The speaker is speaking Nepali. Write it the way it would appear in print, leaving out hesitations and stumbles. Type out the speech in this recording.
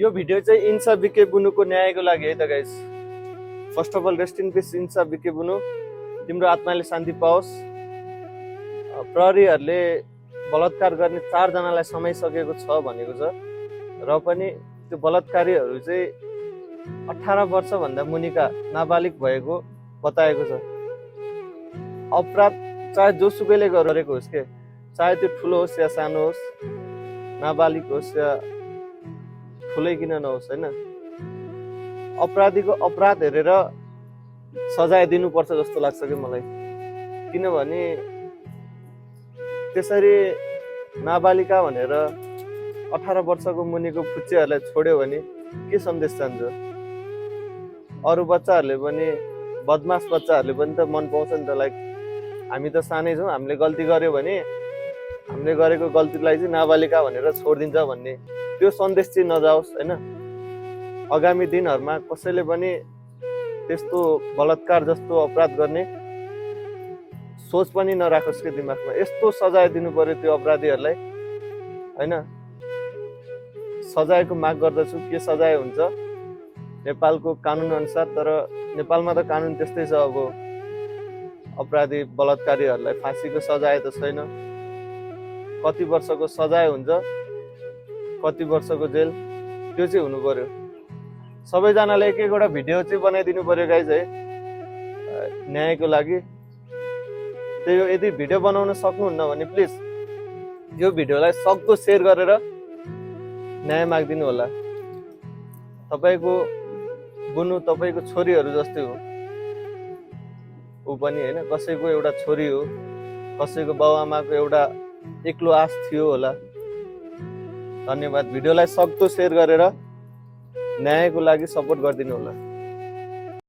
यो भिडियो चाहिँ इन्सा बिके बुनुको न्यायको लागि है त guys. First of all rest in peace इन्सा बिके बुनु, तिम्रो आत्माले शान्ति पाओस्। प्रहरीहरूले बलात्कार गर्ने 4 जनालाई समाइसकेको छ भनेको छ र पनि त्यो बलात्कारीहरू चाहिँ 18 वर्षभन्दा मुनिका नाबालिग भएको बताएको छ। अपराध चाहे जोसुकैले गरेको होस् के, चाहे त्यो ठुलो होस् या सानो होस्, नाबालिग होस् या ठुलै किन नहोस् होइन, अपराधीको अपराध हेरेर सजाय दिनुपर्छ जस्तो लाग्छ कि मलाई। किनभने त्यसरी नाबालिका भनेर 18 वर्षको मुनिको फुच्चेहरूलाई छोड्यो भने के सन्देश जान्छ? अरू बच्चाहरूले पनि, बदमास बच्चाहरूले पनि त मन पाउँछ नि त, लाइक हामी त सानै छौँ, हामीले गल्ती गर्यो भने हामीले गरेको गल्तीलाई चाहिँ नाबालिका भनेर छोडिदिन्छ भन्ने त्यो सन्देश चाहिँ नजाओस् होइन। आगामी दिनहरूमा कसैले पनि त्यस्तो बलात्कार जस्तो अपराध गर्ने सोच पनि नराखोस् के दिमागमा। यस्तो सजाय दिनु पर्यो त्यो अपराधीहरूलाई होइन। सजायको माग गर्दछु, के सजाय हुन्छ नेपालको कानुन अनुसार। तर नेपालमा त कानुन त्यस्तै छ, अब अपराधी बलात्कारीहरूलाई फाँसीको सजाय त छैन। कति वर्षको सजाय हुन्छ, कति वर्षको जेल, त्यो चाहिँ हुनु पर्यो। सबैजनाले एक एकवटा भिडियो चाहिँ बनाइदिनु पर्यो गाइज है न्यायको लागि। त्यही हो, यदि भिडियो बनाउन सक्नुहुन्न भने प्लिज यो भिडियोलाई सक्दो सेयर गरेर न्याय माग्दिनु होला। तपाईँको बुनु तपाईँको छोरीहरू जस्तै हो, ऊ पनि होइन, कसैको एउटा छोरी हो, कसैको बाउआमाको एउटा एक्लो आश थियो होला। धन्यवाद। भिडियोलाई सक्दो सेयर गरेर न्यायको लागि सपोर्ट गरिदिनु होला।